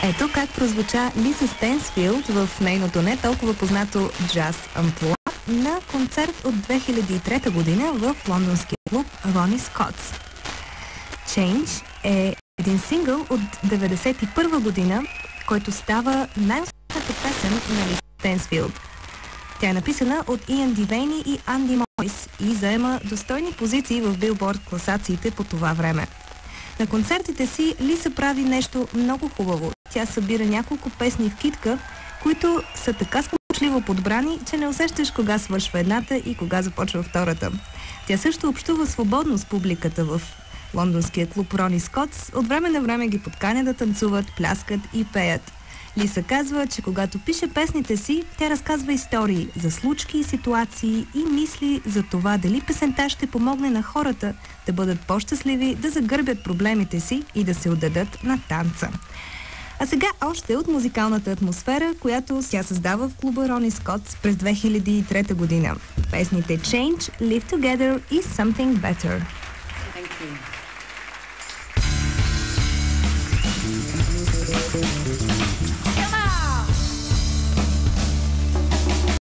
Ето как прозвуча Лиса Стенсфилд в нейното не толкова познато джаз амплуа на концерт от 2003 година в лондонския клуб Рони Скотс. Change е един сингъл от 1991 година, който става най-успешната песен на Лиса Стенсфилд. Тя е написана от Иан Дивейни и Анди Мойс и заема достойни позиции в билборд класациите по това време. На концертите си Лиса прави нещо много хубаво. Тя събира няколко песни в китка, които са така сполучливо подбрани, че не усещаш кога свършва едната и кога започва втората. Тя също общува свободно с публиката в лондонския клуб Рони Скотс. От време на време ги подканя да танцуват, пляскат и пеят. Лиса казва, че когато пише песните си, тя разказва истории за случки и ситуации и мисли за това дали песента ще помогне на хората да бъдат по-щастливи, да загърбят проблемите си и да се отдадат на танца. А сега още от музикалната атмосфера, която тя създава в клуба Рони Скотс през 2003 година. Песните Change, Live Together и Something Better. Thank you.